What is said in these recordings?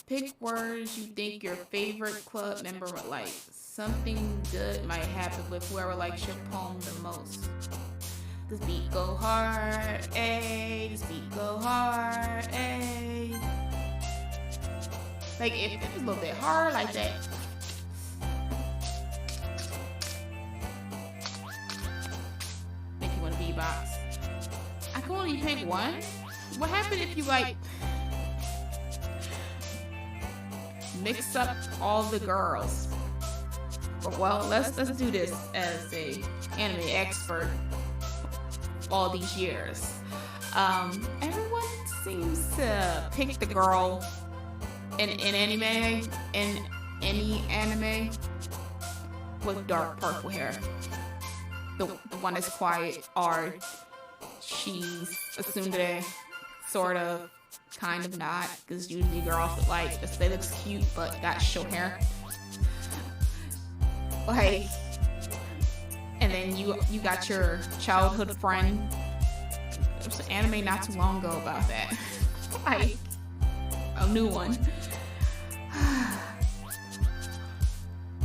Pick words you think your favorite club member would like. Something good might happen with whoever likes your poem the most. This beat go hard, ayy. This beat go hard, ayy. Like, if it was a little bit hard like that. Make you want to beatbox. I can only pick one? What happened if you, like, mix up all the girls? Well, let's do this as a anime expert all these years. Everyone seems to pick the girl in any anime with dark purple hair. The one that's quiet, or she's assumed today, sort of, kind of not, because usually girls look like, they looks cute but got short hair. Like, and then you got your childhood friend. There was an anime not too long ago about that. Like, a new one.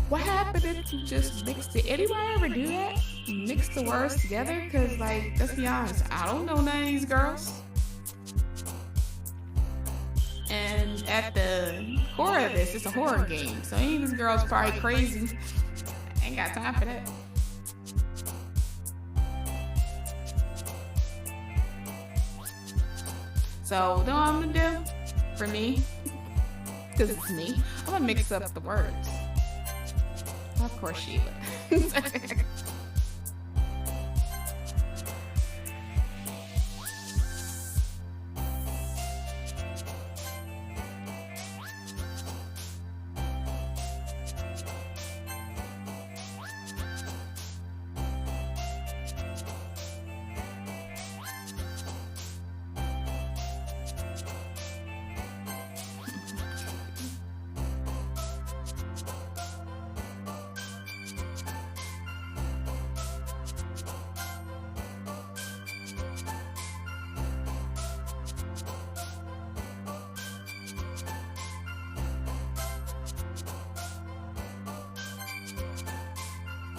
What happened if you just mixed it? Anybody ever do that? Mix the words together? Because, like, let's be honest, I don't know none of these girls. And at the core of this, it's a horror game. So any of these girls probably crazy. Ain't got time for that. So, you know what I'm gonna do? For me, because it's me, I'm gonna mix up the words. Of course, Sheila.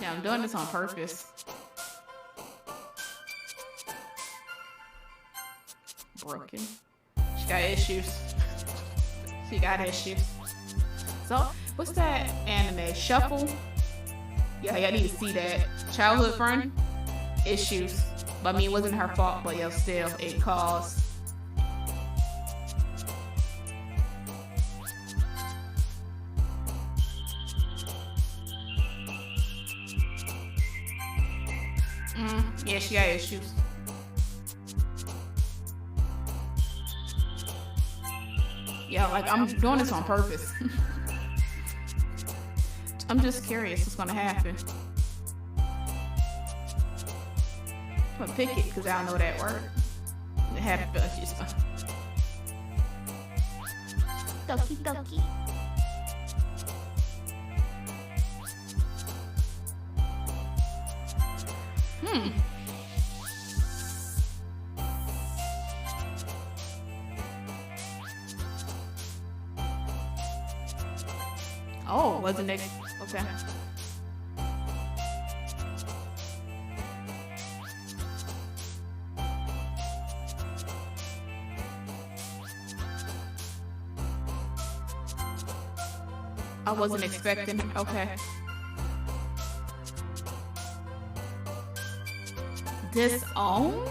Yeah, I'm doing this on purpose. Broken. She got issues. She got issues. So, what's that anime? Shuffle? Yeah, I need to see that. Childhood friend? Issues. But I mean, it wasn't her fault, but yeah, still, it caused. Yeah, she got issues. Yeah, like, I'm doing this on purpose. I'm just curious what's gonna happen. I'm gonna pick it because I don't know that word. It happened, but just Doki Doki. Oh, wasn't it? Okay. I wasn't expecting. Okay. Disown?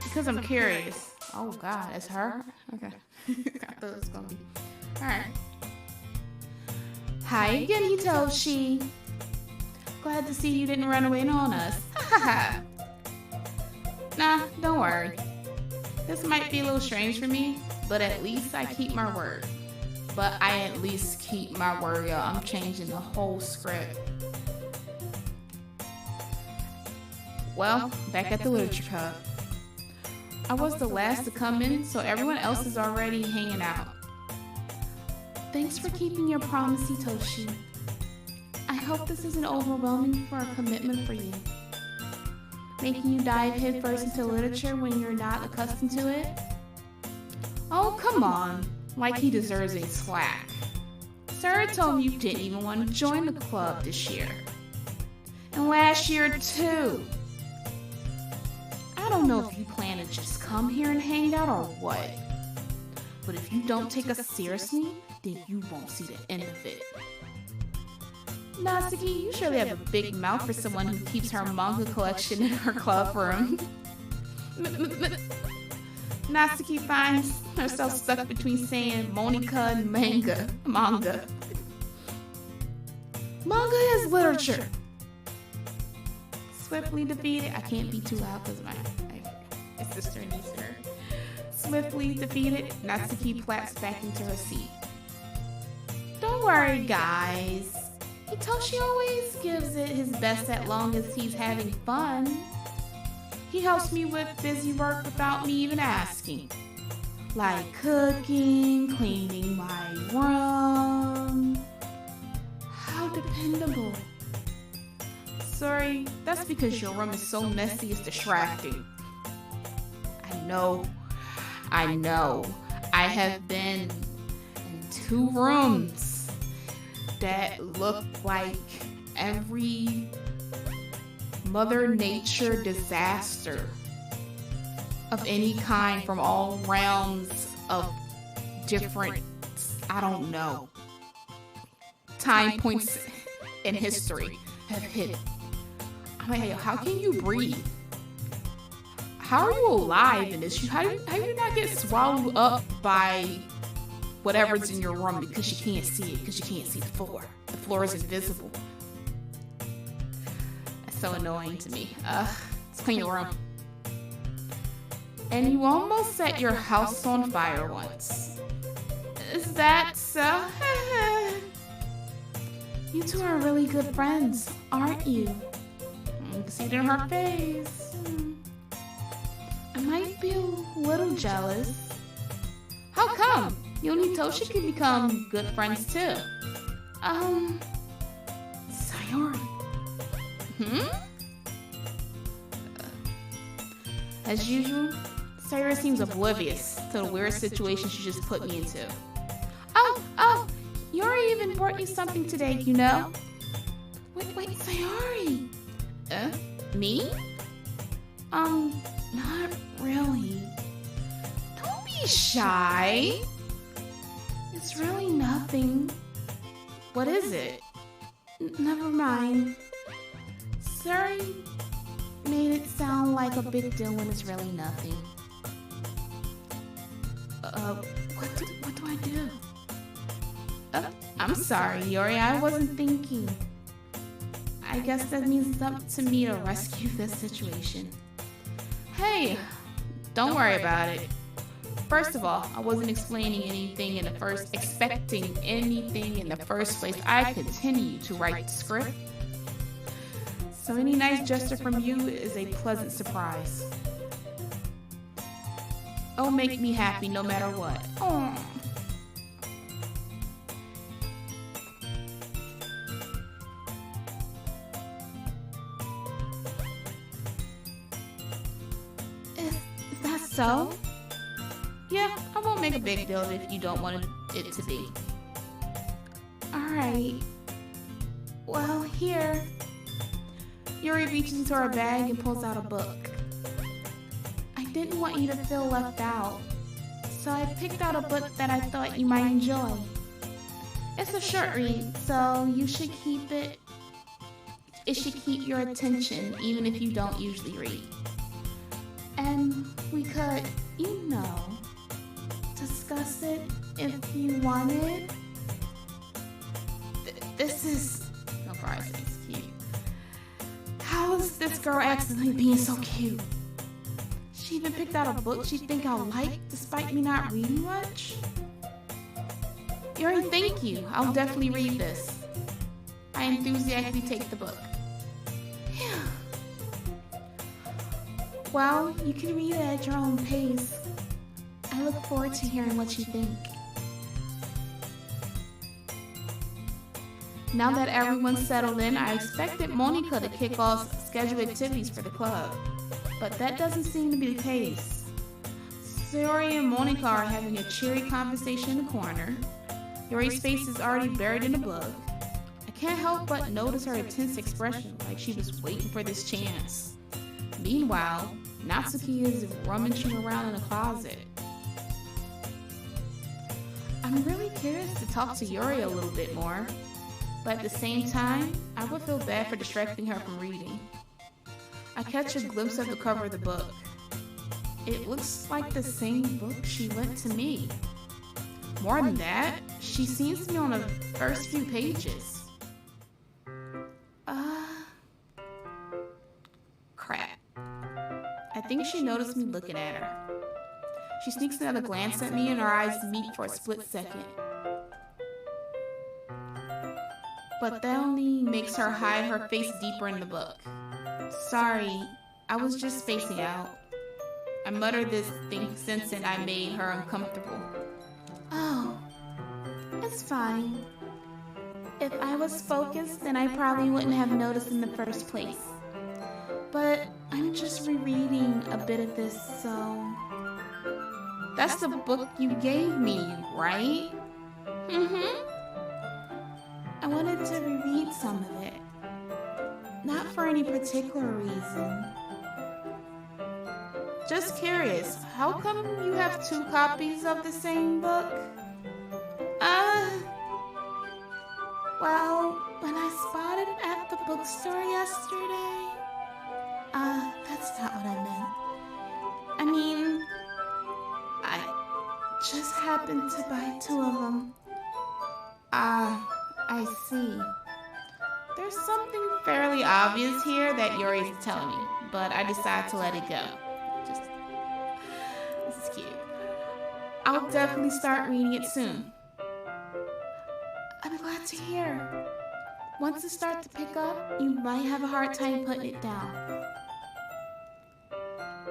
Because I'm curious. Oh God, it's her? Okay. I thought it was gonna be. Alright. Hi again, Hitoshi. Glad to see you didn't run away on us. Nah, don't worry. This might be a little strange for me, but at least I keep my word. But I at least keep my word, y'all. I'm changing the whole script. Well, back at the literature club. I was the last to come in, so everyone else is already hanging out. Thanks for keeping your promise, Hitoshi. I hope this isn't overwhelming for a commitment for you. Making you dive headfirst into literature when you're not accustomed to it? Oh, come on. Like he deserves any slack. Sarah told me you didn't even want to join the club this year. And last year, too. I don't know if you plan to just come here and hang out or what. But if you don't take us seriously, then you won't see the end of it. Natsuki, you surely have a big mouth for someone who keeps her manga collection in her club room. Natsuki finds herself stuck between saying Monica and manga. Manga is literature. Swiftly defeated. I can't be too loud because my sister needs her. Swiftly defeated, Natsuki plats back into her seat. Don't worry, guys. Hitoshi always gives it his best as long as he's having fun. He helps me with busy work without me even asking. Like cooking, cleaning my room. How dependable. Sorry, that's because your room is so messy it's distracting. I know. I have been in 2 rooms that look like every Mother Nature disaster of any kind from all realms of different, I don't know, time points in history have hit. I'm like, how can you breathe? How are you alive in this? How do you not get swallowed up by whatever's in your room because you can't see it, because you can't see the floor. The floor is invisible. That's so annoying to me. Let's clean your room. And you almost set your house on fire once. Is that so? You two are really good friends, aren't you? You can see it in her face. I might be a little jealous. How come? You and Hitoshi can become good friends too. Sayori. As usual, Sayori seems oblivious to the weird situation she just put me into. Oh, Yuri even brought you something today, you know? Wait, Sayori. Me? Not really. Don't be shy. It's really nothing. What is it? Never mind. Sorry, made it sound like a big deal when it's really nothing. What do I do? I'm sorry, Yuri, I wasn't thinking. I guess that means something to me to rescue this situation. Hey, don't worry about it. First of all, I wasn't expecting anything in the first place. I continue to write the script. So any nice gesture from you is a pleasant surprise. It'll make me happy no matter what. Aww. Is that so? Yeah, I won't make a big deal of it if you don't want it to be. Alright. Well, here. Yuri reaches into her bag and pulls out a book. I didn't want you to feel left out, so I picked out a book that I thought you might enjoy. It's a short read, so you should keep it. It should keep your attention, even if you don't usually read. And we could, discuss it if you wanted. This is no prize. It's cute. How is this girl accidentally being so cute? She even picked out a book she think I'll like, despite me not reading much. Yuri, thank you. I'll definitely read this. I enthusiastically take the book. Well, you can read it at your own pace. I look forward to hearing what you think. Now that everyone's settled in, I expected Monica to kick off scheduled activities for the club, but that doesn't seem to be the case. Yuri and Monica are having a cheery conversation in the corner. Yuri's face is already buried in the book. I can't help but notice her intense expression, like she was waiting for this chance. Meanwhile, Natsuki is rummaging around in a closet. I'm really curious to talk to Yuri a little bit more, but at the same time, I would feel bad for distracting her from reading. I catch a glimpse of the cover of the book. It looks like the same book she lent to me. More than that, she seems to be on the first few pages. Crap. I think she noticed me looking at her. She sneaks another glance at me and our eyes meet for a split second. But that only makes her hide her face deeper in the book. Sorry, I was just spacing out. I muttered this thing since I made her uncomfortable. Oh, it's fine. If I was focused, then I probably wouldn't have noticed in the first place. But I'm just rereading a bit of this, so... That's the book you gave me, right? Mm-hmm. I wanted to reread some of it. Not for any particular reason. Just curious, how come you have 2 copies of the same book? Well, when I spotted it at the bookstore yesterday... that's not what I meant. I mean, I just happened to buy 2 of them. I see. There's something fairly obvious here that Yuri's telling me, but I decided to let it go. This is cute. I'll definitely start reading it soon. I'm glad to hear. Once it starts to pick up, you might have a hard time putting it down.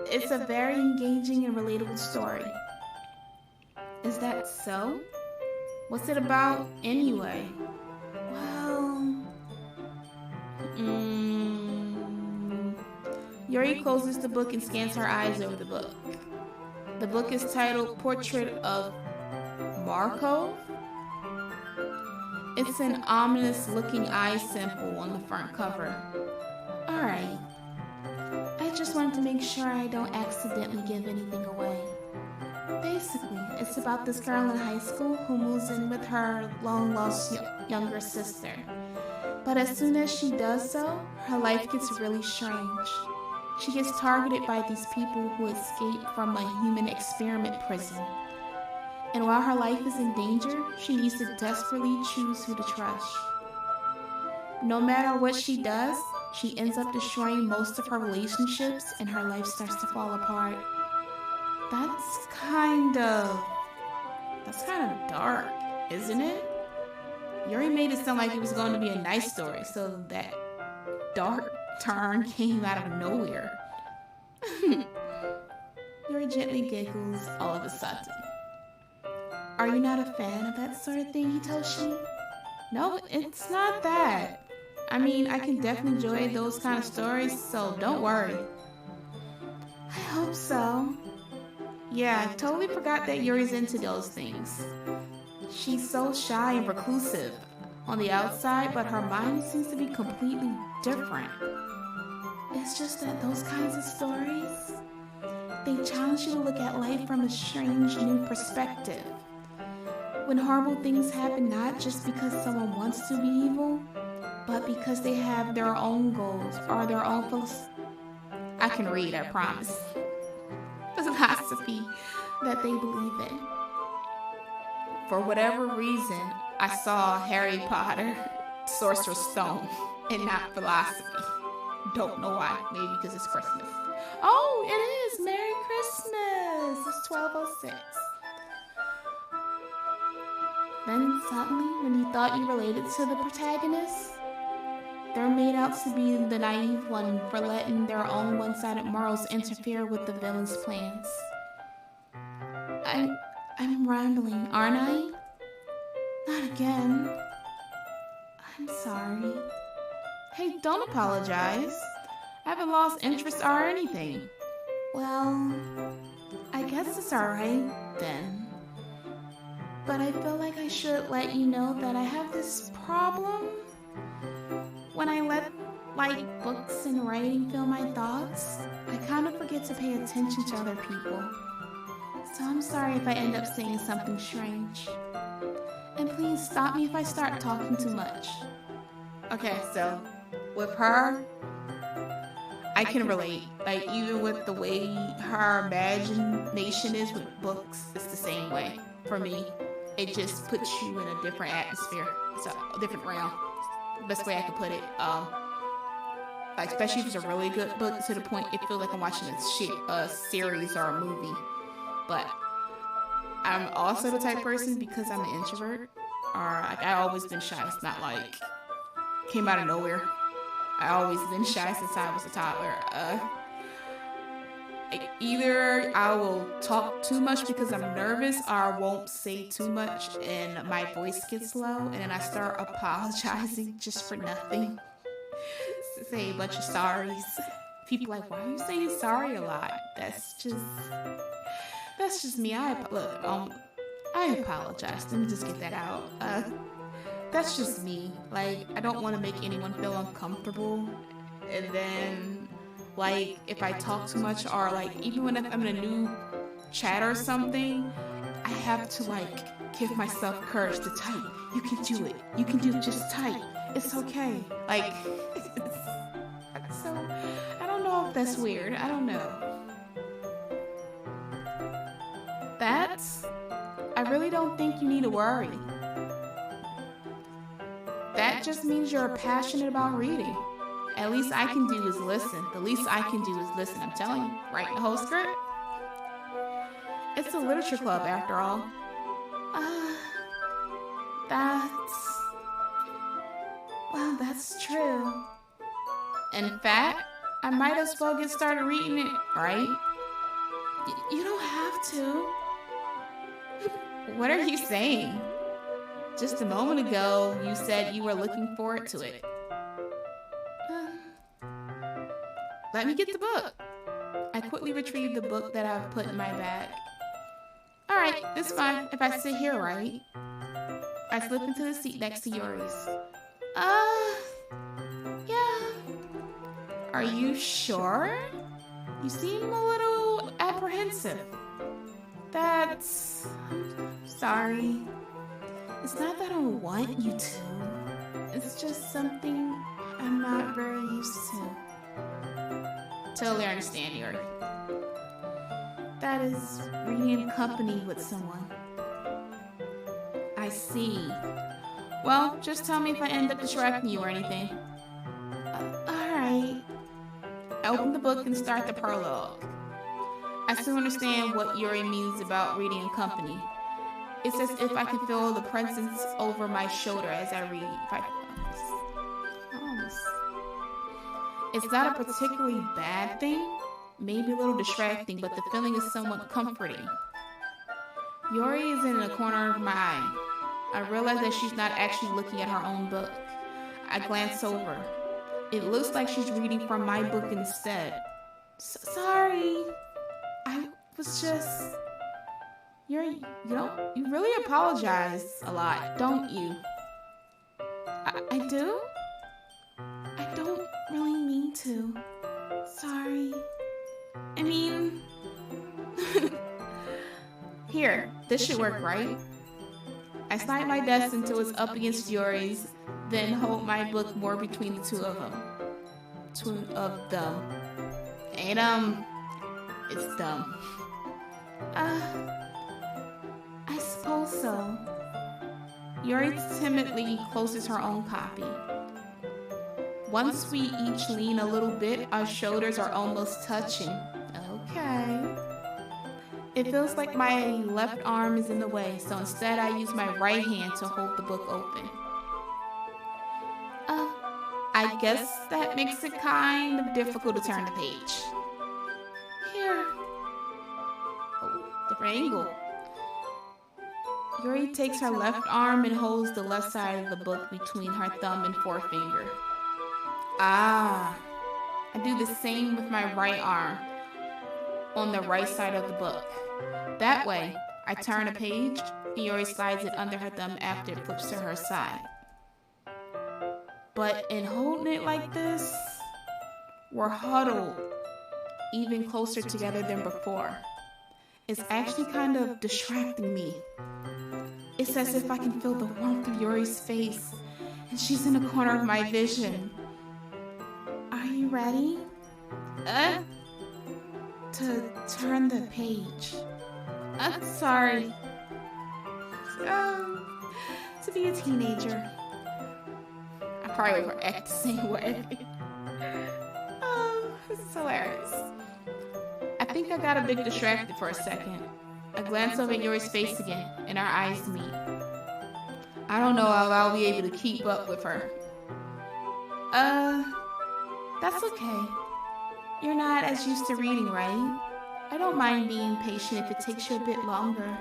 It's a very engaging and relatable story. Is that so? What's it about anyway? Well... Yuri closes the book and scans her eyes over the book. The book is titled Portrait of Markov. It's an ominous-looking eye symbol on the front cover. Alright. I just wanted to make sure I don't accidentally give anything away. Basically, it's about this girl in high school who moves in with her long-lost younger sister. But as soon as she does so, her life gets really strange. She gets targeted by these people who escape from a human experiment prison. And while her life is in danger, she needs to desperately choose who to trust. No matter what she does, she ends up destroying most of her relationships and her life starts to fall apart. That's kind of dark, isn't it? Yuri made it sound like it was going to be a nice story, so that dark turn came out of nowhere. Yuri gently giggles all of a sudden. Are you not a fan of that sort of thing, Hitoshi? No, it's not that. I mean, I can definitely enjoy those kind of stories, so don't worry. I hope so. Yeah, I totally forgot that Yuri's into those things. She's so shy and reclusive on the outside, but her mind seems to be completely different. It's just that those kinds of stories, they challenge you to look at life from a strange new perspective. When horrible things happen not just because someone wants to be evil, but because they have their own goals or their own I can read, I promise. Philosophy that they believe in. For whatever reason, I saw Harry Potter, Sorcerer's Stone, and not philosophy. Don't know why. Maybe because it's Christmas. Oh, it is! Merry Christmas! It's 12:06. Then suddenly, when you thought you related to the protagonist, they're made out to be the naive one for letting their own one-sided morals interfere with the villain's plans. I'm rambling, aren't I? Not again. I'm sorry. Hey, don't apologize. I haven't lost interest or anything. Well, I guess it's alright then. But I feel like I should let you know that I have this problem. When I let, books and writing fill my thoughts, I kind of forget to pay attention to other people. So I'm sorry if I end up saying something strange. And please stop me if I start talking too much. Okay, so with her, I can relate. Even with the way her imagination is with books, it's the same way. For me, it just puts you in a different atmosphere. It's a different realm. Best way I could put it. Especially if it's a really good book, to the point it feels like I'm watching a series or a movie. But I'm also the type of person, because I'm an introvert, or I always been shy. It's not like came out of nowhere. I always been shy since I was a toddler. Either I will talk too much because I'm nervous, or I won't say too much and my voice gets low, and then I start apologizing just for nothing. Say a bunch of sorries. People are like, why are you saying sorry a lot? That's just me. I apologize. Let me just get that out. That's just me. I don't want to make anyone feel uncomfortable. And then, if I talk too much, or even when I'm in a new chat or something, I have to give myself courage to type. You can do it. You can do it. Just type. It's okay. So I don't know if that's weird. I don't know. I really don't think you need to worry. That just means you're passionate about reading. At least I can do is listen. The least I can do is listen. I'm telling you, write the whole script. It's a literature club after all. That's true. In fact, I might as well get started reading it, right? You don't have to. What are you saying? Just a moment ago, you said you were looking forward to it. Let me get the book. I quickly retrieved the book that I've put in my bag. Alright, it's fine if I sit here, right? I slip into the seat next to Yuri's. Yeah. Are you sure? You seem a little apprehensive. I'm sorry. It's not that I don't want you to. It's just something I'm not very used to. Totally understand, Yuri. That is reading in company with someone. I see. Well, just tell me if I end up distracting you or anything. Alright. I open the book and start the prologue. I still understand what Yuri means about reading in company. It's as if I can feel the presence over my shoulder as I read. It's not a particularly bad thing, maybe a little distracting, but the feeling is somewhat comforting. Yuri is in a corner of my eye. I realize that she's not actually looking at her own book. I glance over. It looks like she's reading from my book instead. Sorry. I was just... You really apologize a lot, don't you? I do? I don't really mean to. Sorry. I mean... Here, this should work, right? I slide my desk until it's up against Yuri's, then hold my book more between the two of them. And, it's dumb. I suppose so. Yuri timidly closes her own copy. Once we each lean a little bit, our shoulders are almost touching. Okay. It feels like my left arm is in the way, so instead I use my right hand to hold the book open. I guess that makes it kind of difficult to turn the page. Here. Oh, different angle. Yuri takes her left arm and holds the left side of the book between her thumb and forefinger. Ah, I do the same with my right arm on the right side of the book. That way, I turn a page, Yuri slides it under her thumb after it flips to her side. But in holding it like this, we're huddled even closer together than before. It's actually kind of distracting me. It's as if I can feel the warmth of Yuri's face, and she's in the corner of my vision. Are you ready? To turn the page. I'm sorry. To be a teenager. I probably would act the same way. Oh, this is hilarious. I think I got a bit distracted for a second. I glance over at Yuri's face again, and our eyes meet. I don't know if I'll be able to keep up with her. That's okay. You're not as used to reading, right? I don't mind being patient if it takes you a bit longer.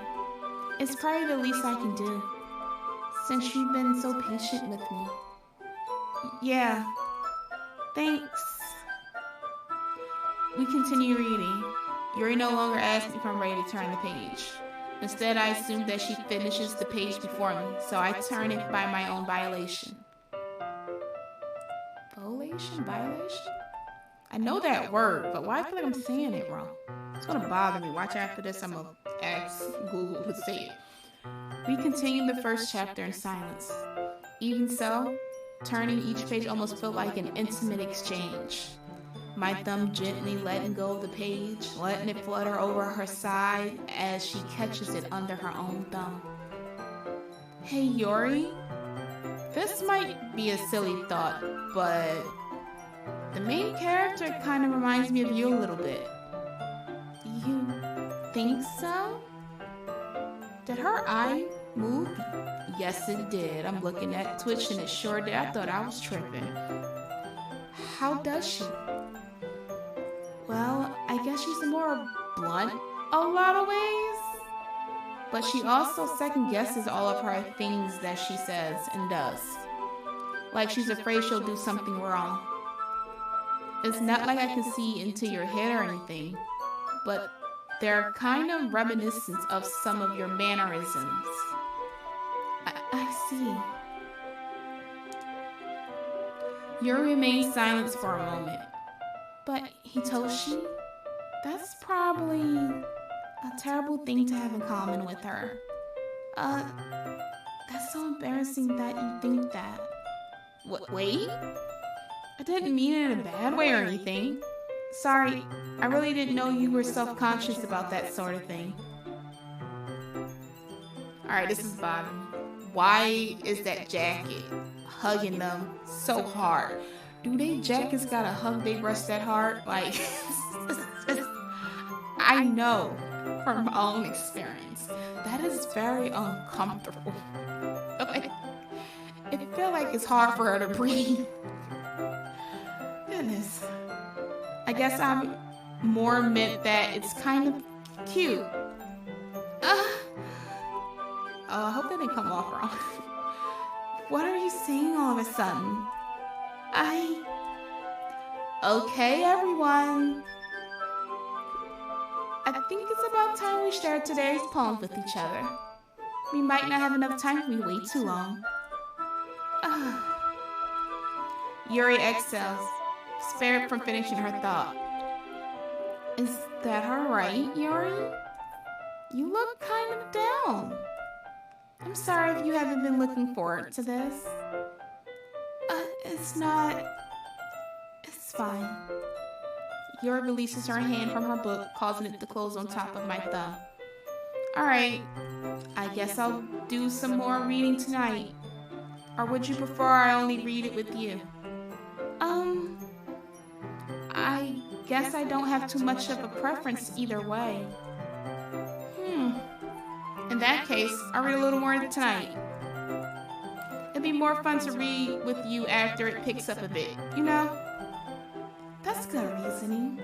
It's probably the least I can do, since you've been so patient with me. Yeah, thanks. We continue reading. Yuri no longer asks me if I'm ready to turn the page. Instead, I assume that she finishes the page before me, so I turn it by my own violation. Violation? I know that word, but why I feel like I'm saying it wrong? It's gonna bother me. Watch after this, I'm gonna ask Google to say it. We continue the first chapter in silence. Even so, turning each page almost felt like an intimate exchange. My thumb gently letting go of the page, letting it flutter over her side as she catches it under her own thumb. Hey Yuri, this might be a silly thought, but the main character kind of reminds me of you a little bit. You think so? Did her eye move? Yes, it did. I'm looking at Twitch and it sure did. I thought I was tripping. How does she? Well, I guess she's more blunt a lot of ways. But she also second guesses all of her things that she says and does. Like she's afraid she'll do something wrong. It's not like I can see into your head or anything, but they're kind of reminiscent of some of your mannerisms. I see. Yuri remains silent for a moment. But Hitoshi, that's probably a terrible thing to have in common with her. That's so embarrassing that you think that. Wait? I didn't mean it in a bad way or anything. Sorry, I really didn't know you were self-conscious about that sort of thing. Alright, this is bothering me. Why is that jacket hugging them so hard? Do they jackets gotta hug their breasts that hard? Like, I know from my own experience, that is very uncomfortable. Like, it feels like it's hard for her to breathe. Goodness. I guess I'm more meant that it's kind of cute. I hope that didn't come off wrong. What are you saying all of a sudden? Okay, everyone. I think it's about time we share today's poem with each other. We might not have enough time if we wait too long. Yuri exhales, spared from finishing her thought. Is that alright, Yuri? You look kind of down. I'm sorry if you haven't been looking forward to this. It's not... It's fine. Yuri releases her hand from her book, causing it to close on top of my thumb. Alright, I guess I'll do some more reading tonight. Or would you prefer I only read it with you? I guess I don't have too much of a preference either way. In that case, I'll read a little more tonight. It'd be more fun to read with you after it picks up a bit, you know? That's good reasoning.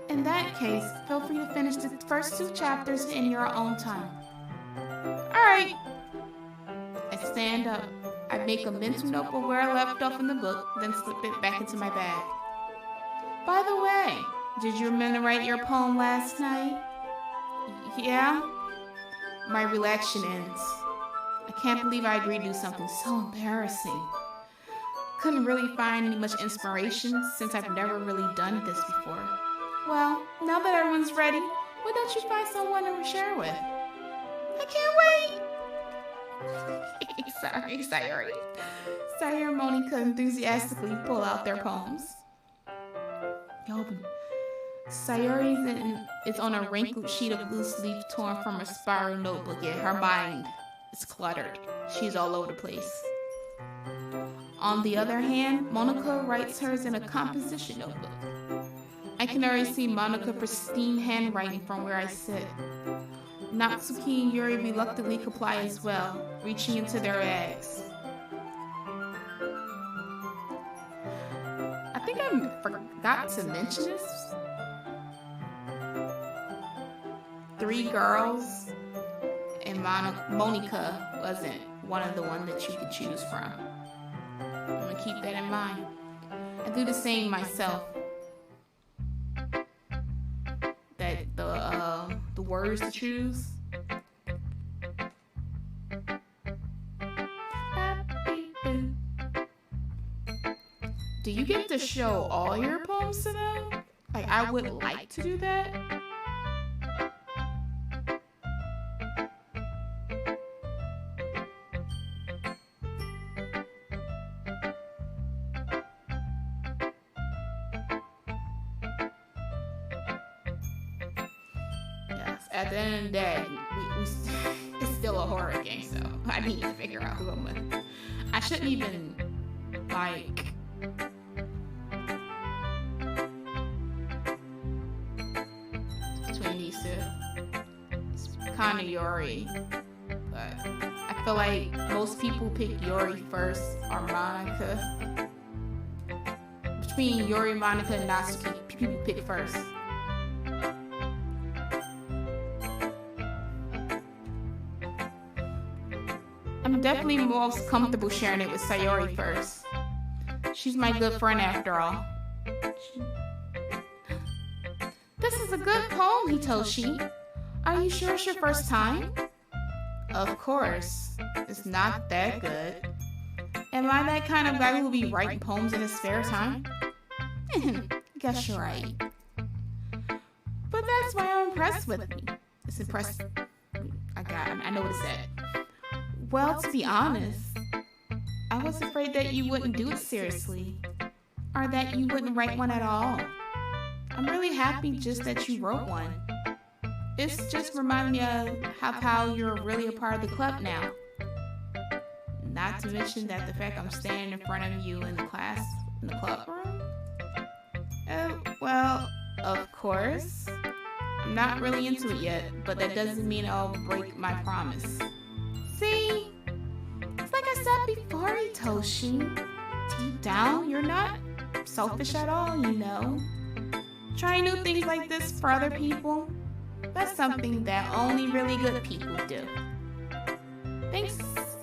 In that case, feel free to finish the first 2 chapters in your own time. Alright. I stand up. I make a mental note of where I left off in the book, then slip it back into my bag. By the way, did you remember to write your poem last night? Yeah? My relaxation ends. I can't believe I agreed to do something so embarrassing. Couldn't really find much inspiration since I've never really done this before. Well, now that everyone's ready, why don't you find someone to share with? I can't wait! Sorry, Sayori. Sayori and Monica enthusiastically pull out their poems. Sayori is on a wrinkled sheet of loose leaf torn from a spiral notebook, yet her mind is cluttered. She's all over the place. On the other hand, Monica writes hers in a composition notebook. I can already see Monica's pristine handwriting from where I sit. Natsuki and Yuri reluctantly comply as well, reaching into their bags. I think I forgot to mention this. 3 girls, and Monica wasn't one of the ones that you could choose from. I'm gonna keep that in mind. I do the same myself. That the words to choose. Do you get to show all your poems to them? Like, I would like to do that. At the end of the day, it's still a horror game, so I need to figure out who I'm with. I shouldn't even, like... Between these two. It's kind of Yuri, but I feel like most people pick Yuri first, or Monica. Between Yuri, Monica, and Natsuki, people pick first. I'm definitely most comfortable sharing it with Sayori first. She's my good friend after all. This is a good poem, Hitoshi. Are you sure it's your first time? Of course. It's not that good. Am I that kind of guy who will be writing poems in his spare time? Guess you're right. But that's why I'm impressed with me. It's impressive. I know what it said. Well, to be honest, I was afraid that you wouldn't do it seriously, or that you wouldn't write one at all. I'm really happy just that you wrote one. It's just reminding me of how you're really a part of the club now. Not to mention that the fact I'm standing in front of you in the club room. Well, of course. I'm not really into it yet, but that doesn't mean I'll break my promise. See? It's like I said before, Hitoshi. Deep down, you're not selfish at all, you know. Trying new things like this for other people, that's something that only really good people do. Thanks,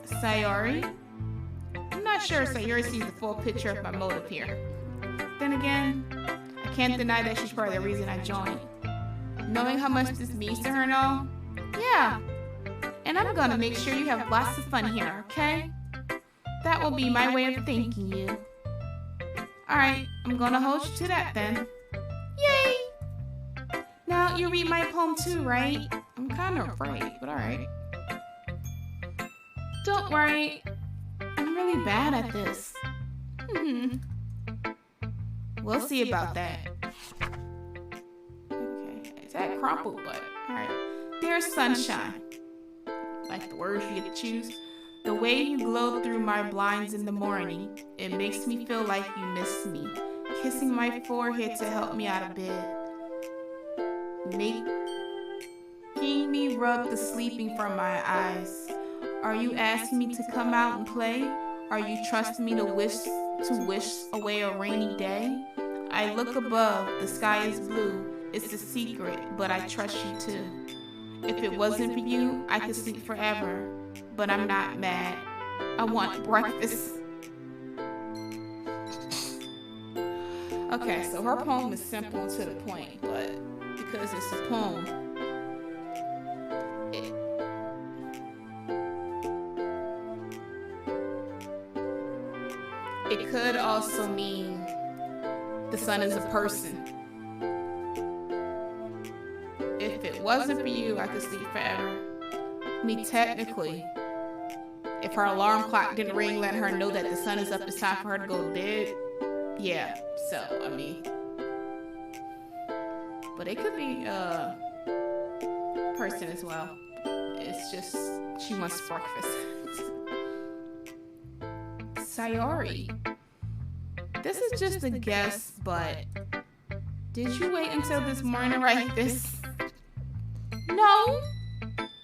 Sayori. I'm not sure Sayori sees the full picture of my motive here. Then again, I can't deny that she's part of the reason I joined. Knowing how much this means to her and all, yeah. And I'm gonna make sure you have lots of fun here, okay? That will be my way of thanking you. Alright, I'm gonna hold you to that then. Yay! Now, you read my poem too, right? I'm kinda afraid, but alright. Don't worry, I'm really bad at this. We'll see about that. Okay, is that crumpled, but alright. Dear Sunshine. Like the words you get to choose. The way you glow through my blinds in the morning, it makes me feel like you miss me. Kissing my forehead to help me out of bed. Making me rub the sleeping from my eyes. Are you asking me to come out and play? Are you trusting me to wish away a rainy day? I look above, the sky is blue. It's a secret, but I trust you too. If it wasn't for you, I could sleep forever. But I'm not mad. I want breakfast. Okay, so her poem is simple and to the point, but because it's a poem, it could also mean the sun is a person. If it wasn't for you, I could sleep forever. I mean, technically, if her alarm clock didn't ring, letting her know that the sun is up, it's time for her to go to bed. Yeah, so, I mean, but it could be a person as well. It's just, she wants breakfast. Sayori, this is just a guess, but did you wait until this morning to write this? No,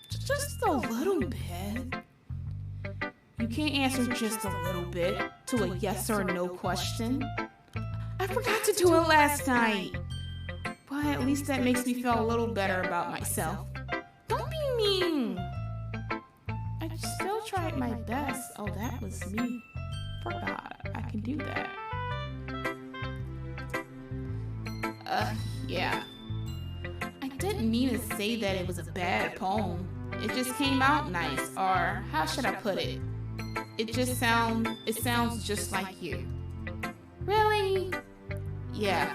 just a little bit. You can't answer just a little bit to a yes or no question. I forgot to do it last night. But at least that makes me feel a little better about myself. Don't be mean. I still tried my best. Oh, that was me. Forgot I can do that. Yeah. I didn't mean to say that it was a bad poem. It just came out nice, or how should I put it? It sounds just like you. Really? Yeah.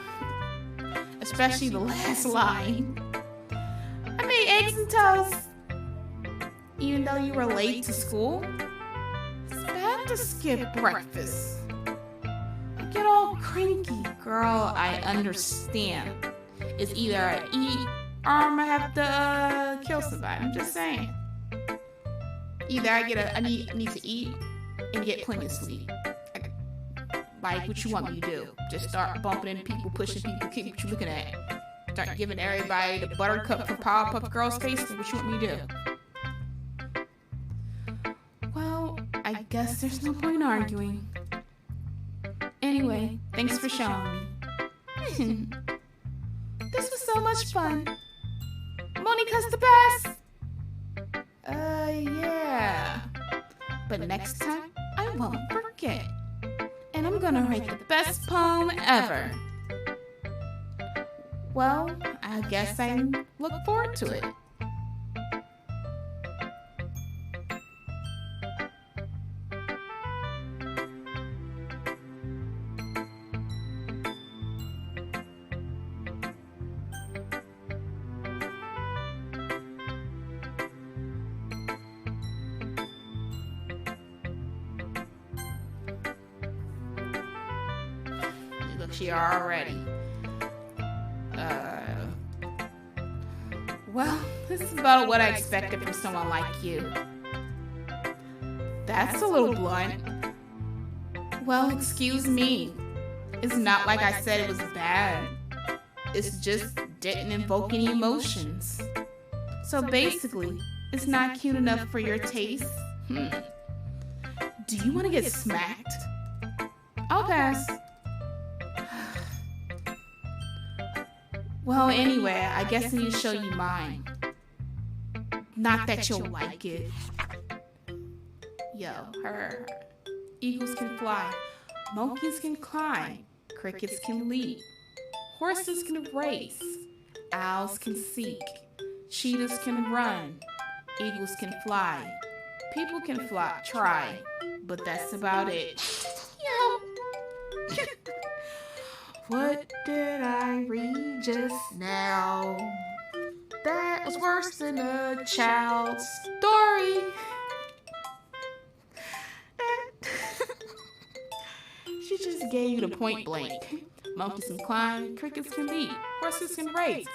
Especially the last line. I made eggs and toast. Even though you were late to school? It's bad to skip breakfast. I get all cranky. Girl, I understand. It's either I eat or I'm gonna have to kill somebody. I'm just saying. Either I need to eat and get plenty of sleep. Like what you want me to do. Just start bumping into people, pushing people, keep what you looking at. Start giving everybody the buttercup for Powerpuff Girls face. What you want me to do? Well, I guess there's no point arguing. Anyway, thanks for showing me. This was so much fun. Monica's the best. Yeah. But next time, I won't forget. And I'm gonna write the best poem ever. Well, I guess I look forward to it. She already. Well, this is about what I expected from someone like you. That's a little blunt. Well, excuse me. It's not like I said it was bad. It's just didn't invoke any emotions. So basically, it's not cute enough for your taste. Do you want to get smacked? I'll pass. Well, anyway, I guess I need to show you mine. Not that you'll like it. Yo, her. Eagles can fly. Monkeys can climb. Crickets can leap. Horses can race. Owls can seek. Cheetahs can run. Eagles can fly. People can fly, try. But that's about it. Yo. What did I read just now? That was worse than a child's story. She just gave you the point blank. Monkeys can climb, crickets can leap, horses can race,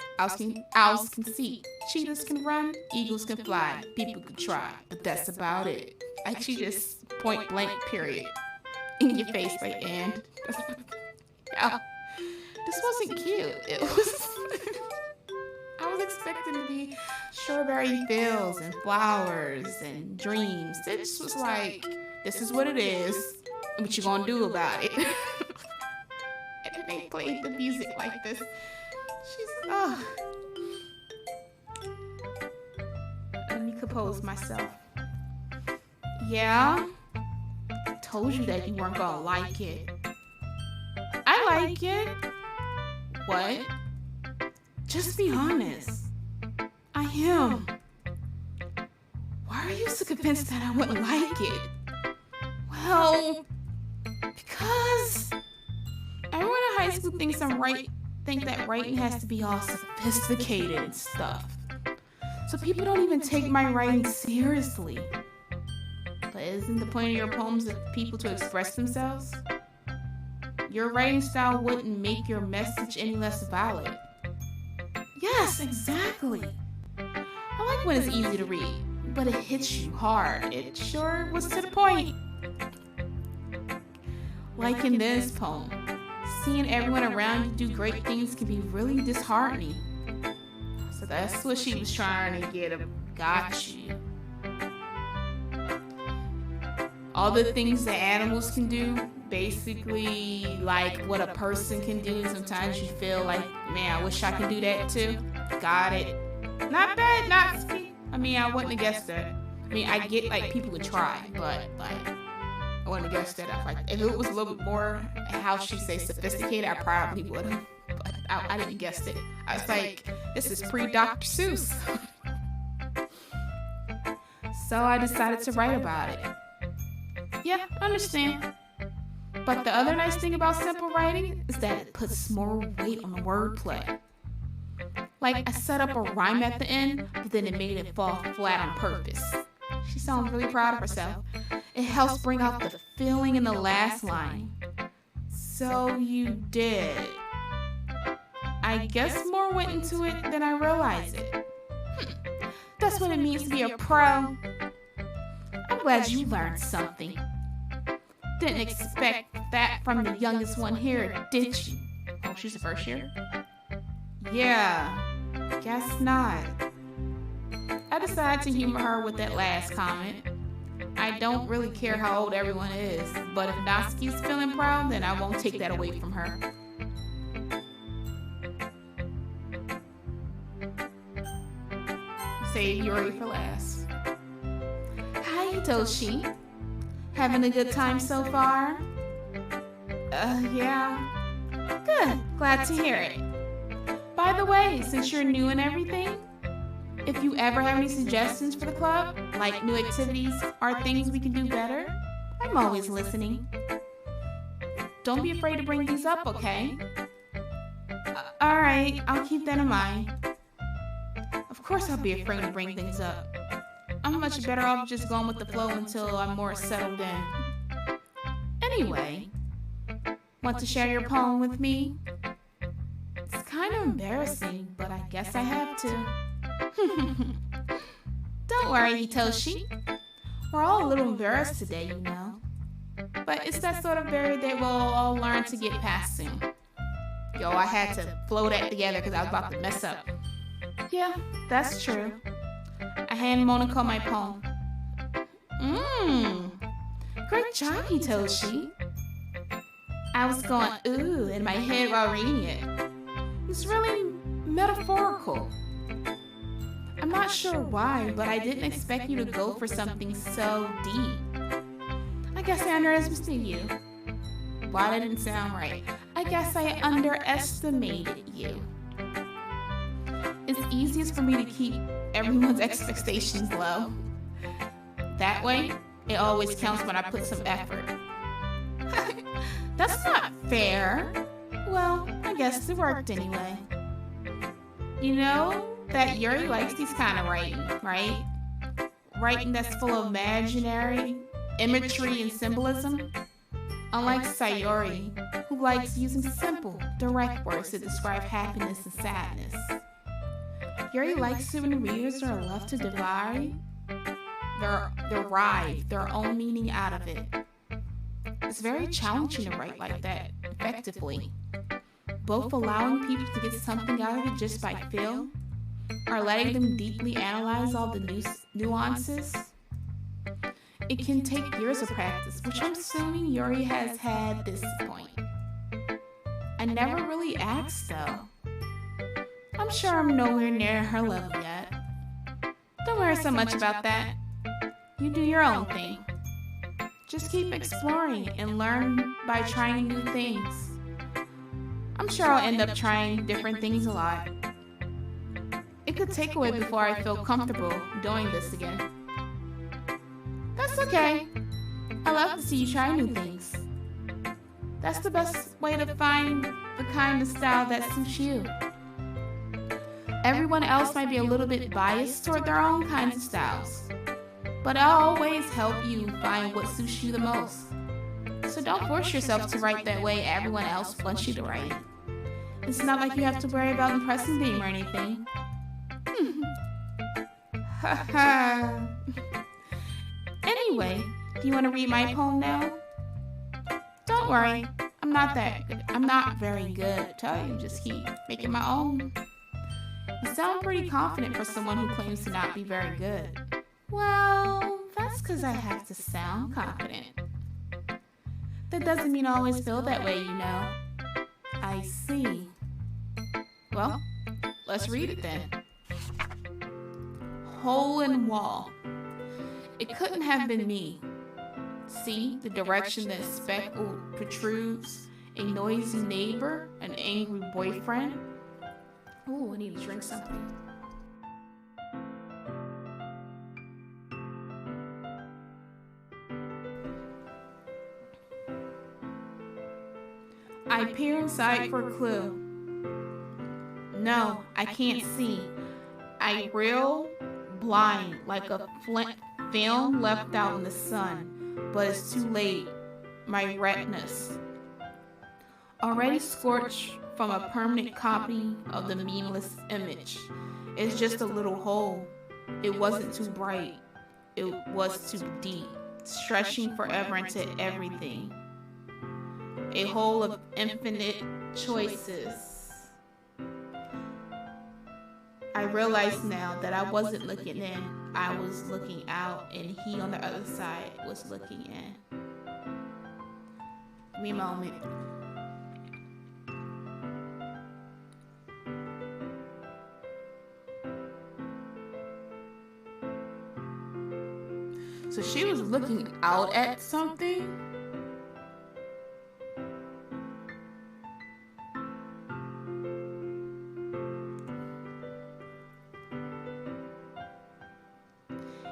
owls can seek, cheetahs can run, eagles can fly, people can try, but that's about it. Like she just point blank period in your face like, and yeah. This wasn't cute. It was. I was expecting to be strawberry fields and flowers and dreams. It just was like, this is what it is, and what you gonna do about it? And then they played the music like this. She's composed myself. Yeah, I told you that you weren't gonna like it. I like it. What? Just be honest. I am. Why are you so convinced that I wouldn't like it? Well, because everyone in high school thinks that writing has to be all sophisticated and stuff. So people don't even take my writing seriously. But isn't the point of your poems for people to express themselves? Your writing style wouldn't make your message any less valid. Yes, exactly. I like when it's easy to read, but it hits you hard. It sure was to the point. Like in this poem, seeing everyone around you do great things can be really disheartening. So that's what she was trying to get got you. All the things that animals can do, basically like what a person can do. Sometimes you feel like, man, I wish I could do that too. Got it. Not bad, not sweet. I mean, I wouldn't have guessed that. I mean, I get like people would try, but like I wouldn't have guessed that. If it was a little bit more, how she say sophisticated, I probably would have. But I didn't guess it. I was like, this is pre-Dr. Seuss. So I decided to write about it. Yeah, I understand. But the other nice thing about simple writing is that it puts more weight on the wordplay. Like, I set up a rhyme at the end, but then it made it fall flat on purpose. She sounds really proud of herself. It helps bring out the feeling in the last line. So you did. I guess more went into it than I realized it. That's what it means to be a pro. I'm glad you learned something. Didn't expect that from the youngest one here, did you? Oh, she's a first year? Yeah, guess not. I decided to humor her with that last comment. I don't really care how old everyone is, but if Natsuki's feeling proud, then I won't take that away from her. Save Yuri for last. Hi, Hitoshi. Having a good time so far? Yeah. Good, glad to hear it. By the way, since you're new and everything, if you ever have any suggestions for the club, like new activities or things we can do better, I'm always listening. Don't be afraid to bring these up, okay? Alright, I'll keep that in mind. Of course I'll be afraid to bring things up. I'm much better off just going with the flow until I'm more settled in. Anyway, want to share your poem with me? It's kind of embarrassing, but I guess I have to. Don't worry, Hitoshi. We're all a little embarrassed today, you know. But it's that sort of barrier that we'll all learn to get past soon. Yo, I had to flow that together because I was about to mess up. Yeah, that's true. I hand Monoko my poem. Great job, Hitoshi. I was going ooh in my head while reading it. It's really metaphorical. I'm not sure why, but I didn't expect you to go for something so deep. I guess I underestimated you. Wow, that didn't sound right. I guess I underestimated you. It's easiest for me to keep everyone's expectations low. That way, it always counts when I put some effort. That's not fair. Well, I guess it worked anyway. You know that Yuri likes these kind of writing, right? Writing that's full of imaginary, imagery, and symbolism. Unlike Sayori, who likes using simple, direct words to describe happiness and sadness. Yuri likes it when the readers are left to derive their own meaning out of it. It's very challenging to write like that effectively. Both allowing people to get something out of it just by feel, or letting them deeply analyze all the nuances. It can take years of practice, which I'm assuming Yuri has had at this point. I never really asked though. I'm sure I'm nowhere near her level yet. Don't worry, worry so much about that. You do your own thing. Just keep exploring and learn by trying new things. I'm sure I'll end up trying different things a lot. It could take away before I feel comfortable doing this again. That's okay. I love to see you try new things. That's the best way to find the kind of style that suits you. Everyone else might be a little bit biased toward their own kinds of styles, but I'll always help you find what suits you the most. So don't force yourself to write that way everyone else wants you to write. It's not like you have to worry about impressing them or anything. Anyway, do you want to read my poem now? Don't worry, I'm not very good. Tell you, just keep making my own. You sound pretty confident for someone who claims to not be very good. Well, that's because I have to sound confident. That doesn't mean I always feel that way, you know. I see. Well, let's read it then. Hole in wall. It couldn't have been me. See the direction that speckle protrudes, a noisy neighbor, an angry boyfriend. Ooh, I need to drink something. I peer inside for a clue. No, I can't see. I reel blind like a film left out in the sun, but it's too late. My retinas already scorched from a permanent copy of the meaningless image. It's just a little hole. It wasn't too bright. It was too deep, stretching forever into everything. A hole of infinite choices. I realize now that I wasn't looking in, I was looking out, and he on the other side was looking in. Give me a moment. So she was looking out at something?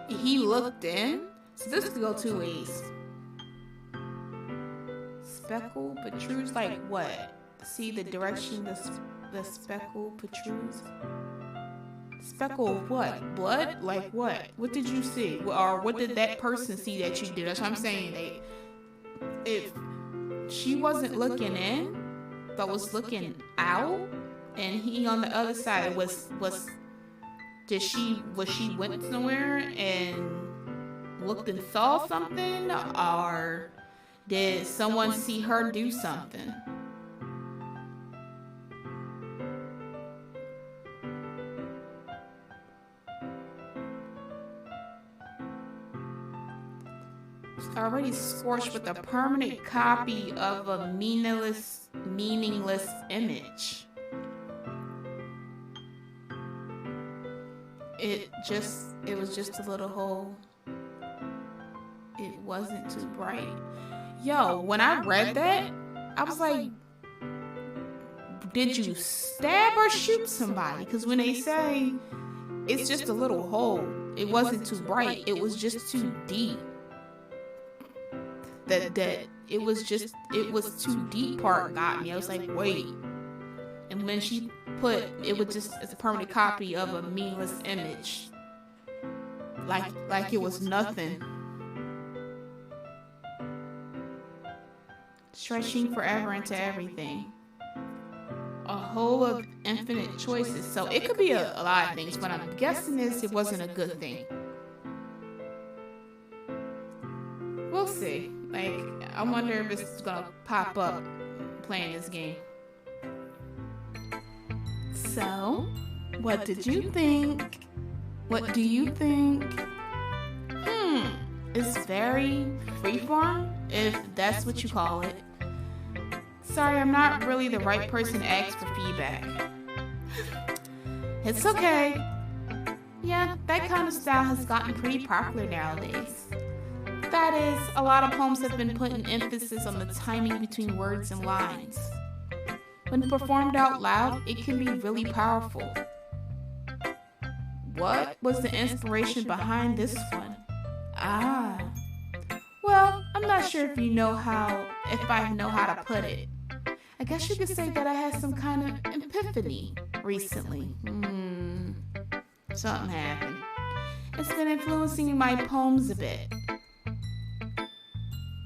He looked in? So this could go two ways. Speckle protrudes like what? See the direction the speckle protrudes? Speckle of what? Blood? Like what? What did you see? Or what did that person see that you did? That's what I'm saying. If she wasn't looking in, but was looking out, and he on the other side was she went somewhere and looked and saw something, or did someone see her do something? It's already scorched with a permanent copy of a meaningless image. It was just a little hole. It wasn't too bright. Yo, when I read that, I was like, did you stab or shoot somebody? Because when they say it's just a little hole, it wasn't too bright, it was just too deep. That it was too deep part got me. I was like, wait. And when she put it was just as a permanent copy of a meaningless image, like it was nothing, stretching forever into everything, a whole of infinite choices. So it could be a lot of things, but I'm guessing it wasn't a good thing. We'll see. Like, I wonder if it's gonna pop up playing this game. So, what did you think? What do you think? It's very freeform, if that's what you call it. Sorry, I'm not really the right person to ask for feedback. It's okay. Yeah, that kind of style has gotten pretty popular nowadays. That is, a lot of poems have been putting emphasis on the timing between words and lines. When performed out loud, it can be really powerful. What was the inspiration behind this one? Ah. Well, I'm not sure if I know how to put it. I guess you could say that I had some kind of epiphany recently. Something happened. It's been influencing my poems a bit.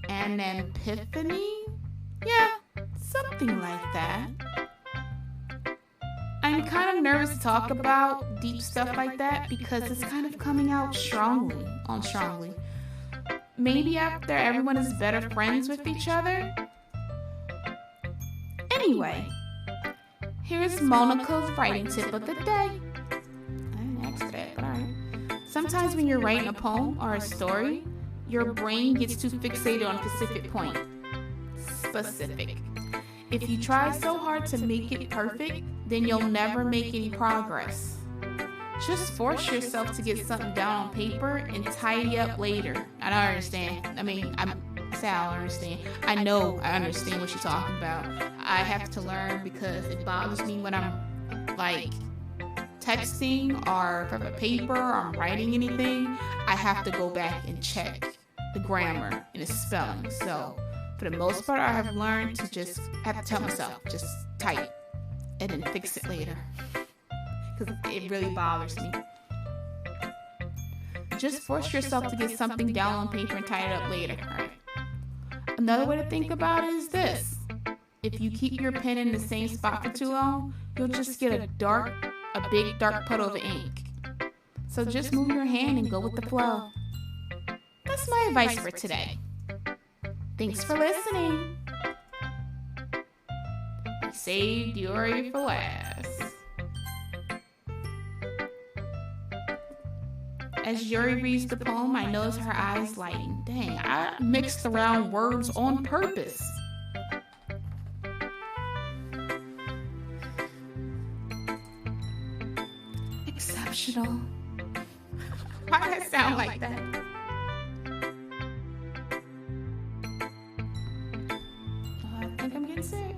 An epiphany? Yeah, something like that. I'm kind of nervous to talk about deep stuff like that because it's kind of coming out strongly. Maybe after everyone is better friends with each other? Anyway, here's Monica's writing tip of the day. I didn't ask for that, but alright. Sometimes when you're writing a poem or a story, your brain gets too fixated on a specific point. Specific. If you try so hard to make it perfect, then you'll never make any progress. Just force yourself to get something down on paper and tidy up later. I don't understand. I know I understand what you're talking about. I have to learn because it bothers me when I'm like texting or from a paper or I'm writing anything. I have to go back and check the grammar and the spelling. So for the most part, I have learned to just have to tell myself, just type and then fix it later. Because it really bothers me. Just force yourself to get something down on paper and tie it up later. All right. Another way to think about it is this. If you keep your pen in the same spot for too long, you'll just get a big dark puddle of ink. So just move your hand and go with the flow. That's my advice for today. Thanks for listening. I saved Yuri for last. As Yuri reads the poem, I notice her eyes lighting. Dang, I mixed around words on purpose. Exceptional. Why did that sound like that? I think I'm getting sick.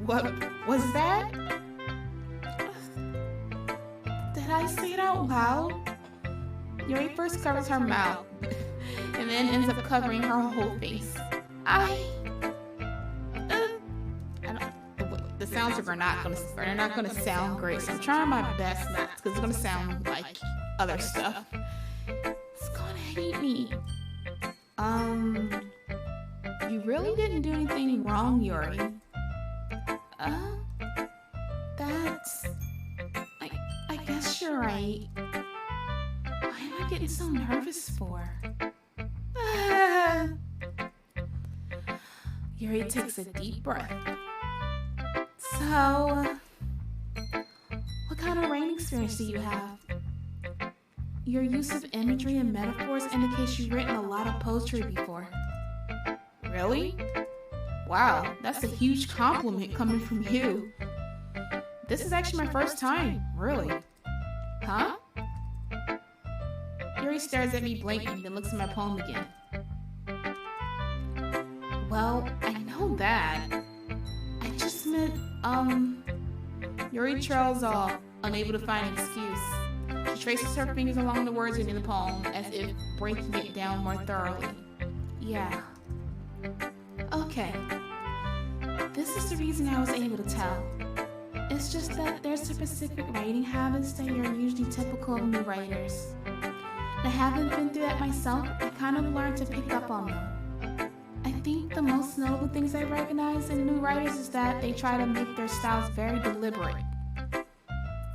What was that? Did I say it out loud? Yuri first covers her mouth and then ends up covering her whole face. The sounds are not gonna sound great, so I'm trying my best not, because it's gonna sound like other stuff. It's gonna hate me. You really didn't do anything wrong, Yuri. I guess you're right. Why am I getting so nervous for? Yuri takes a deep breath. So, what kind of writing experience do you have? Your use of imagery and metaphors indicates you've written a lot of poetry before. Really? Wow, that's a huge compliment coming from you. This is actually my first time, really. Huh? Yuri stares at me blankly, then looks at my poem again. Well, I know that. I just meant, Yuri trails off, unable to find an excuse. She traces her fingers along the words in the poem, as if breaking it down more thoroughly. Yeah. Okay. This is the reason I was able to tell. It's just that there's specific writing habits that are usually typical of new writers. I haven't been through that myself. I kind of learned to pick up on them. I think the most notable things I recognize in new writers is that they try to make their styles very deliberate.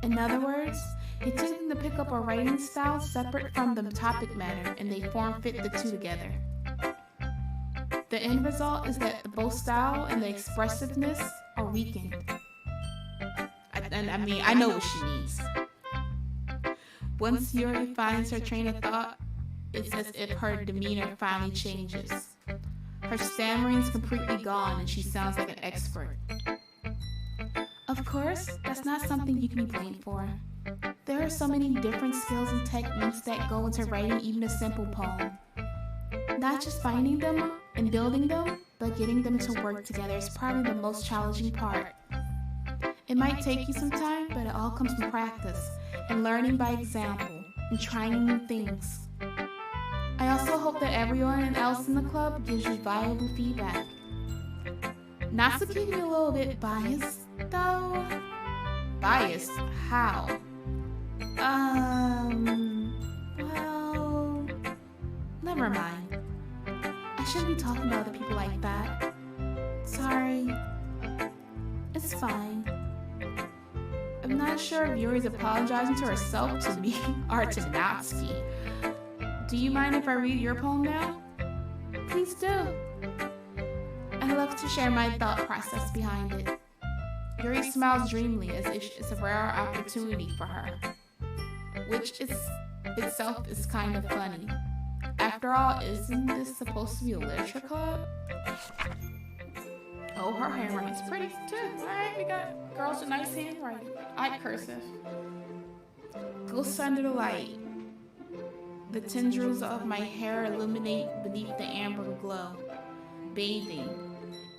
In other words, they tend to pick up a writing style separate from the topic matter, and they fit the two together. The end result is that both style and the expressiveness are weakened. I know what she means. Once Yuri finds her train of thought, it's as if her demeanor finally changes. Her stammering's completely gone and she sounds like an expert. Of course, that's not something you can be blamed for. There are so many different skills and techniques that go into writing even a simple poem. Not just finding them and building them, but getting them to work together is probably the most challenging part. It might take you some time, but it all comes from practice and learning by example and trying new things. I also hope that everyone else in the club gives you valuable feedback. Not to keep you a little bit biased, though. Biased? How? Well, never mind. I shouldn't be talking to other people like that. Sorry. It's fine. I'm not sure if Yuri's apologizing to herself, to me, or to Natsuki. Do you mind if I read your poem now? Please do. I love to share my thought process behind it. Yuri smiles dreamily as if it's a rare opportunity for her, which itself is kind of funny. After all, isn't this supposed to be a literature club? Oh, her handwriting's pretty too. Alright, we got girls with nice handwriting. I cursive. Ghosts under the light. The tendrils of my hair illuminate beneath the amber glow. Bathing.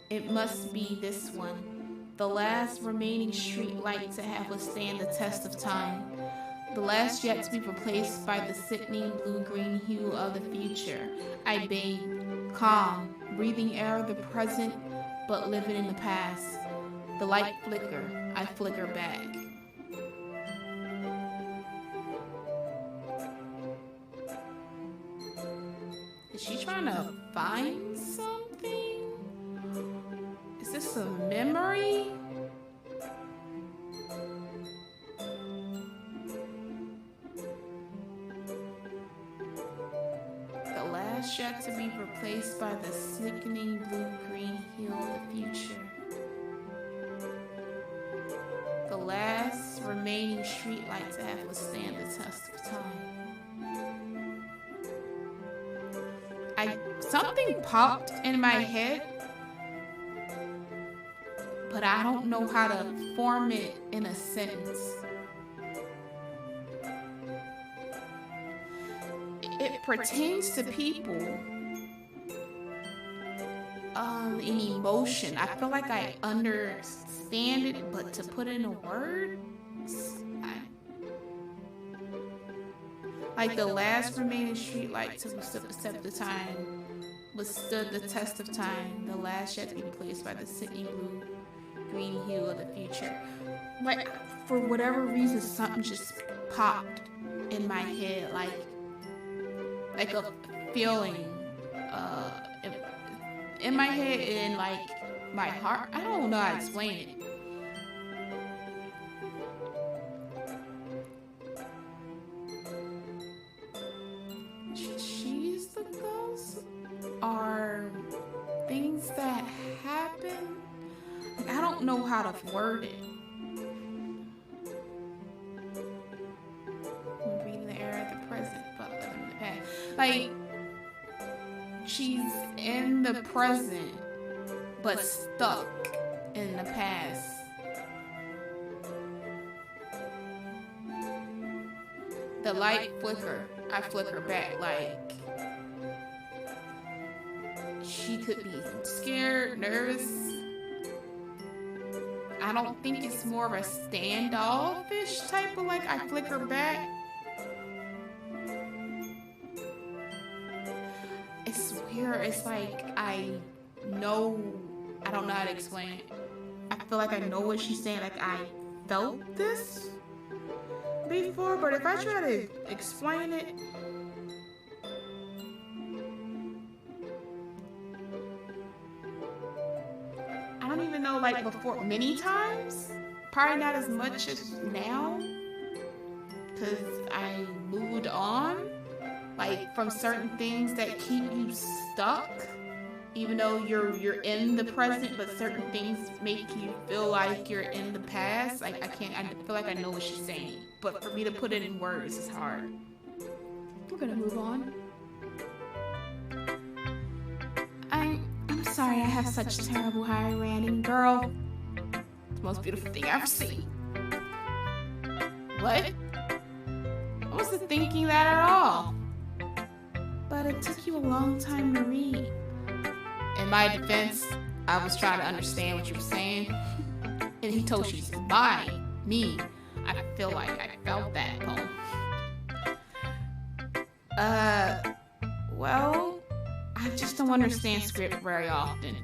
It must be this one. The last remaining street light to have withstand the test of time. The last yet to be replaced by the sickening blue-green hue of the future. I bathe, calm, breathing air of the present, but living in the past. The light flicker, I flicker back. Is she trying to find something? Is this a memory? The last yet to be replaced by the sickening blue-green hue of the future. The last remaining streetlight to have withstand the test of time. Something popped in my head, but I don't know how to form it in a sentence. It pertains to people, in emotion. I feel like I understand it, but to put it in a word, like the last remaining streetlight to accept the time withstood the test of time. The last yet to be replaced by the sickening blue-green hue of the future. Like, for whatever reason, something just popped in my head, like a feeling, in my head and like my heart. I don't know how to explain it. She's the ghost? Are things that happen? I don't know how to word it. I'm breathing the air at the present, but living in the past. Like, she's in the present, but stuck in the past. The light flicker, I flicker back, like she could be scared, nervous. I don't think it's more of a standoffish type of like I flicker back. It's weird. It's like I don't know how to explain it. I feel like I know what she's saying. Like I felt this before, but if I try to explain it, I don't even know, like before, many times, probably not as much as now, because I moved on, like from certain things that keep you stuck, even though you're in the present, but certain things make you feel like you're in the past. Like I feel like I know what she's saying, but for me to put it in words is hard. We're gonna move on. I'm sorry I have such terrible handwriting, girl. It's the most beautiful thing I've ever seen. What? wasn't thinking that at all. But it took you a long time to read. In my defense, I was trying to understand what you were saying. And Hitoshi's by me. I feel like I felt that poem. Well, I just don't understand script very often.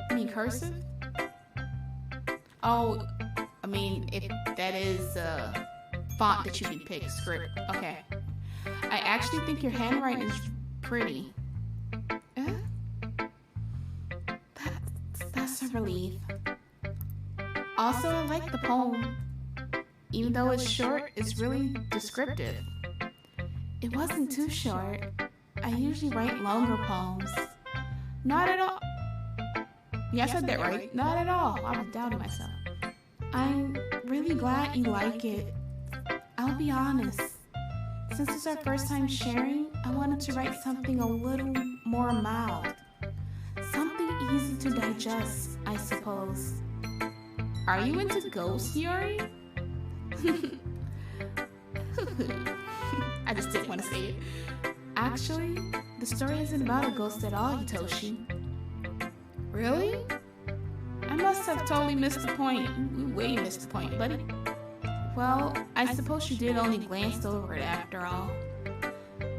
You mean cursive? Oh, I mean, if that is a font that you can pick, script. Okay. I actually think your handwriting is pretty. That's a relief. Also, I like the poem. Even though it's short, it's really descriptive. It wasn't too short. I usually write longer poems. Not at all. Yeah, I said that right. Not at all. I was doubting myself. I'm really glad you like it. I'll be honest. Since it's our first time sharing, I wanted to write something a little more mild. Something easy to digest, I suppose. Are you into ghost theory? I just didn't want to say it. Actually, the story isn't about a ghost at all, Hitoshi. Really? I must have totally missed the point. We way missed the point, buddy. Well, I suppose you did only glance over it after all.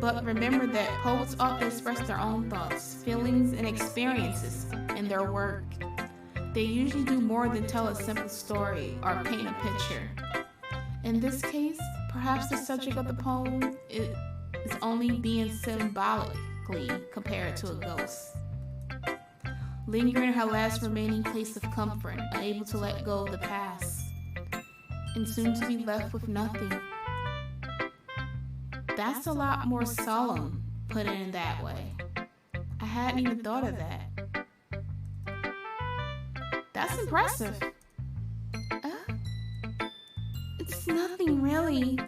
But remember that poets often express their own thoughts, feelings, and experiences in their work. They usually do more than tell a simple story or paint a picture. In this case, perhaps the subject of the poem is only being symbolically compared to a ghost. Lingering in her last remaining place of comfort, unable to let go of the past, and soon to be left with nothing. That's a lot more solemn, put it in that way. I hadn't even thought of that. That's impressive. It's nothing really.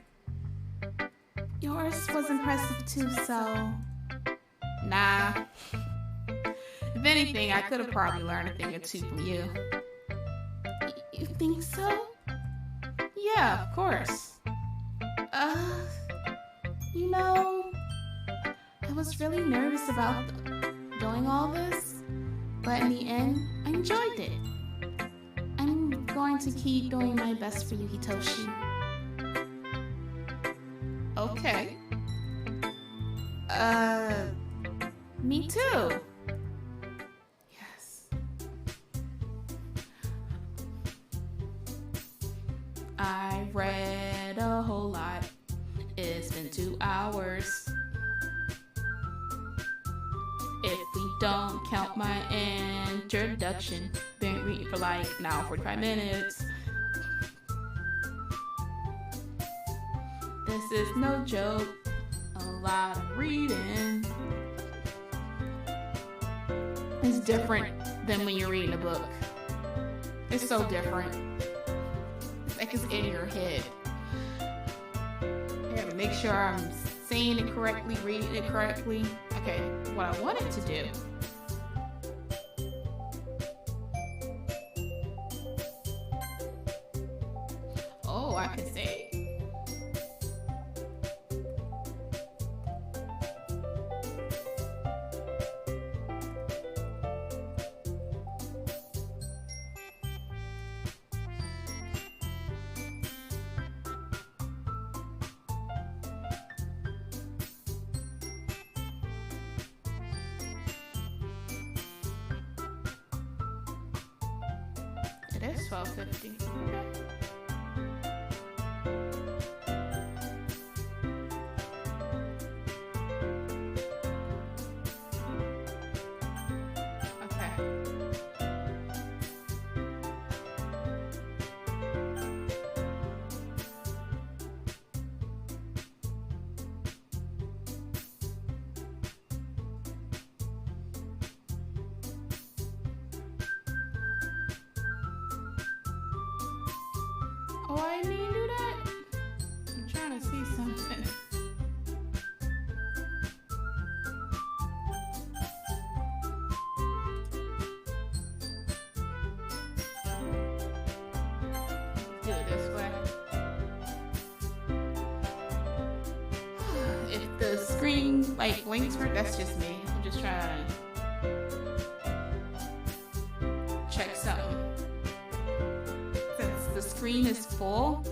Yours was impressive too, so... Nah. If anything, I could have probably learned a thing or two from you. You think so? Yeah, of course. You know, I was really nervous about doing all this, but in the end, I enjoyed it. I'm going to keep doing my best for you, Hitoshi. Okay. Me too. Yes. I read a whole lot. It's been 2 hours. If we don't count my introduction, been reading for like now 45 minutes. This is no joke, a lot of reading. It's different than when you're reading a book. It's so different. It's like it's in your head. I gotta make sure I'm saying it correctly, reading it correctly. Okay, what I wanted to do. Oh, I can say. It is 12:50. Oh, I need to do that? I'm trying to see something. Do it this way. like blinks for, that's just me. I'm just trying to check something. Since the screen is full,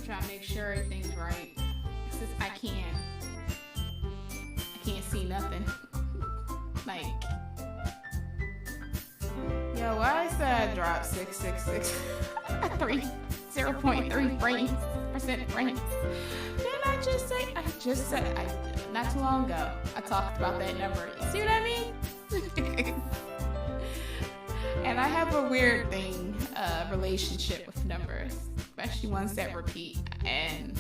trying to make sure everything's right. Since I can't see nothing. Like, yo, why is that drop 666 0.3 frames percent frames? Didn't I just said not too long ago I talked about that number. You see what I mean? And I have a weird relationship with numbers, especially ones that repeat, and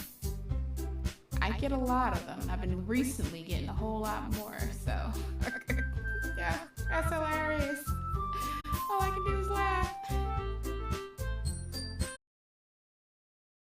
I get a lot of them. I've been recently getting a whole lot more, so